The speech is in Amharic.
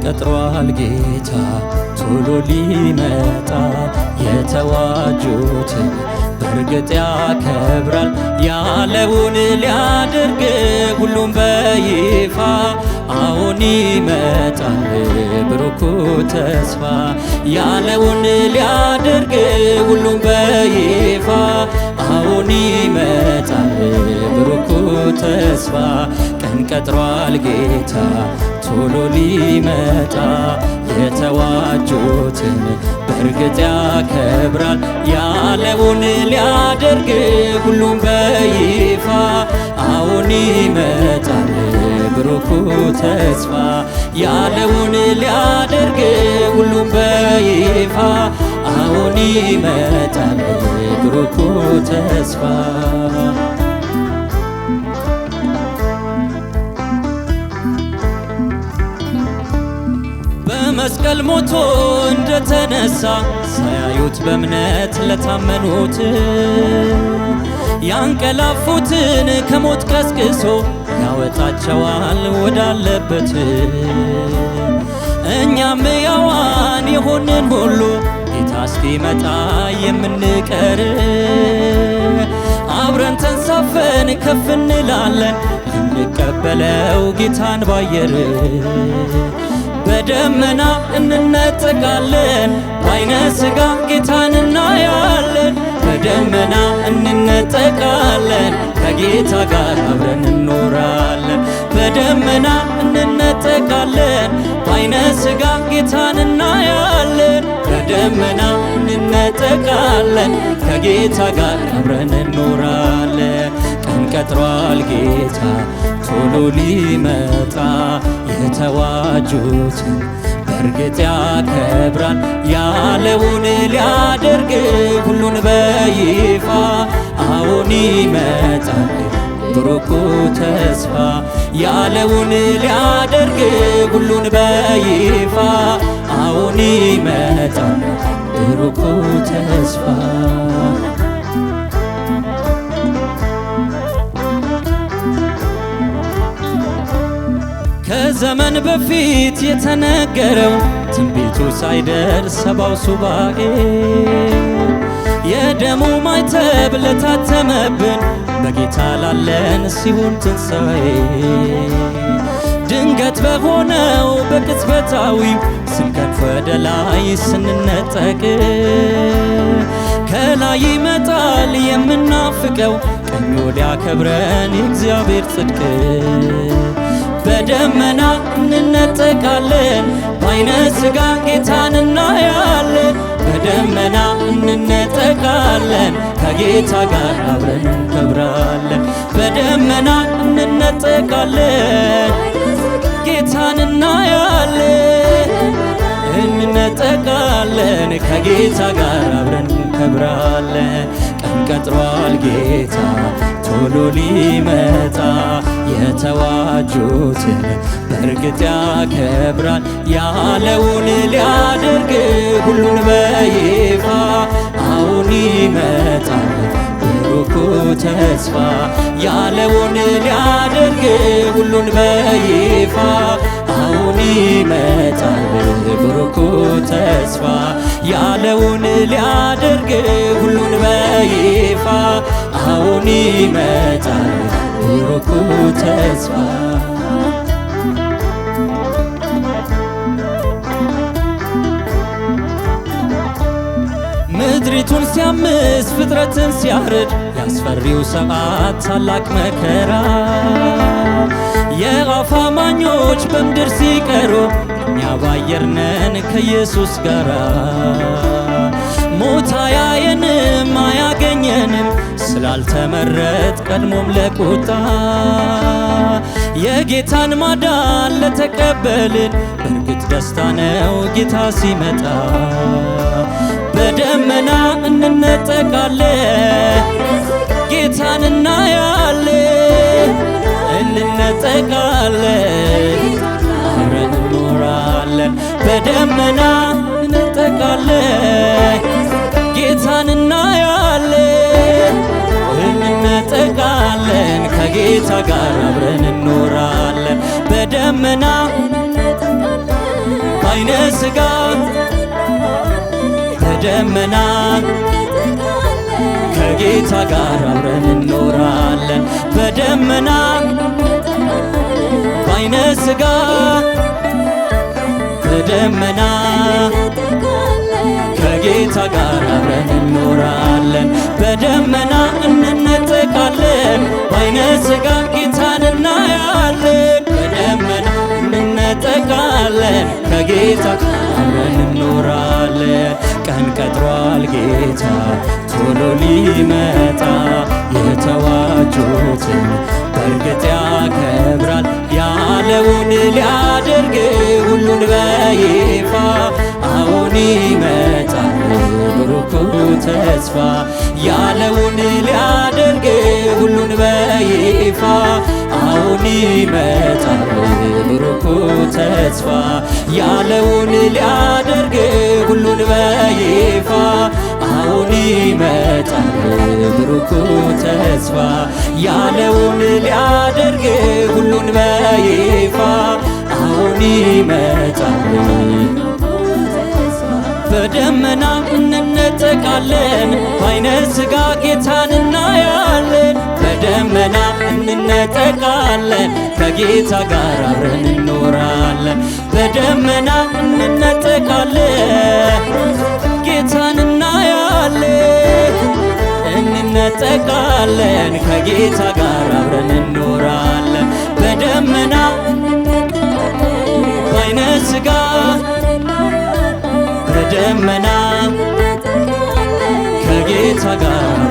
ቀጥሯል ጌታ ቶሎ ሊመጣ የተዋጁትን በእርግጥ ያከብራል ያለውን ሊያደርግ ሁሉም በይፋ አሁን ይመጣል ብሩኩ ተስፋ ያለውን ሊያደርግ ሁሉም በይፋ አሁን ይመጣል ብሩኩ ተስፋ ቀን ቀጥሯል ጌታ ቶሎ ሊመጣ የተዋጁትን በእርግጥ ያከብራል ያለውን ሊያደርግ ሁሉም በይፋ አሁን ይመጣል ብሩኩ ተስፋ ያለውን ሊያደርግ ሁሉም በይፋ አሁን ይመጣል ብሩኩ ተስፋ በመስቀል ሞቶ እንደተነሳ ሳያዩት በእምነት ለታመኑት ያንቀላፉትን ከሞት ቀስቅሶ ያወጣቸዋል ወዳለበት እኛም ሕያዋን የሆንን ሁሉ ጌታ እስኪመጣ የምንቀር አብረን ተንሳፈን ከፍ እንላለን ልንቀበለው ጌታን ባየር በደመና እንነጠቃለን በዓይነ ሥጋ ጌታን እናያለን በደመና እንነጠቃለን ከጌታ ጋር አብረን እንኖራለን በደመና እንነጠቃለን በዓይነ ሥጋ ጌታን እናያለን በደመና እንነጠቃለን ከጌታ ጋር አብረን እንኖራለን ቀን ቀጥሯል ጌታ ቶሎ ሊመጣ የተዋጁትን በእርግጥ ያከብራል ያለውን ሊያደርግ ሁሉን በይፋ አሁን ይመጣል ብሩኩ ተስፋ ያለውን ሊያደርግ ሁሉን በይፋ አሁን ይመጣል ብሩኩ ተስፋ ከዘመን በፊት የተነገረው ትንቢቱ ሳይደርስ ሰባው ሱባኤ የደሙ ማይተብ ለታተመብን በጌታ ላለን ሲሆን ትንሣኤ ድንገት በሆነው በቅጽበታዊ ስንከንፍ ወደ ላይ ስንነጠቅ ከላይ ይመጣል የምናፍቀው ቀኙ ሊያከብረን የእግዚአብሔር ጽድቅ በደመና እንነጠቃለን በዓይነ ሥጋ ጌታን እናያለን በደመና እንነጠቃለን ከጌታ ጋር አብረን እንከብራለን በደመና እንነጠቃለን ጌታን እናያለን እንነጠቃለን ከጌታ ጋር አብረን እንከብራለን ቀን ቀጥሯል ጌታ ቶሎ ሊመጣ የተዋጁትን በእርግጥ ያከብራል ያለውን ሊያደርግ ሁሉን በይፋ አሁን ይመጣል ብሩኩ ተስፋ ያለውን ሊያደርግ ሁሉን በይፋ አሁን ይመጣል ብሩኩ ተስፋ ያለውን ሊያደርግ ሁሉን በይፋ አሁን ይመጣል ብሩኩ ተስፋ ምድሪቱን ሲያምስ ፍጥረትን ሲያርድ ያስፈሪው ሰዓት ታላቅ መከራ የአፍ አማኞች በምድር ሲቀሩ እኛ ባየር ነን ከኢየሱስ ጋር ሞት አያየንም አያገኘንም ስላልተመረጥ ቀድሞም ለቁጣ የጌታን ማዳን ለተቀበልን በእርግጥ ደስታ ነው ጌታ ሲመጣ በደመና እንነጠቃለን ጌታን እናያለን እንነጠቃለን አብረን እንኖራለን በደመና እንነጠቃለን ጌታን እናያለን እንነጠቃለን ከጌታ ጋር አብረን እንኖራለን በደመና ባይነ ሥጋ በደመና ከጌታ ጋር አብረን እንኖራለን። በደመና ባይነ ሥጋ በደመና ከጌታ ጋር አብረን እንኖራለን። በደመና እንነጠቃለን። ባይነ ሥጋ ጌታን እናያለን። በደመና እንነጠቃለን። ከጌታ አብረን እንኖራለን። ቀን ቀጥሯል ጌታ ቶሎ ሊመጣ የተዋጁትን በእርግጥ ያከብራል። ያለውን ሊያደርግ ሁሉን በይፋ አሁን ይመጣል ብሩክ ተስፋ። ያለውን ሊያደርግ ሁሉን በይፋ አሁን ይመጣል ብሩክ ተስፋ። ያለውን ሊያደርግ ሁሉን በይፋ አሁን ይመጣል ብሩክ ተስፋ። ያለውን ሊያደርግ ሁሉን በይፋ አሁን ይመጣል። በደመና እንነጠቃለን። ባይነ ሥጋ ጌታን እናያለን። በደመና እንነጠቃለን። ከጌታ ጋር አብረን እንኖራለን። በደመና እንነጠቃለን። ጌታን እናያለን። እንነጠቃለን። ከጌታ ጋር አብረን እንኖራለን። በደመና ባይነ ሥጋ በደመና ከጌታ ጋር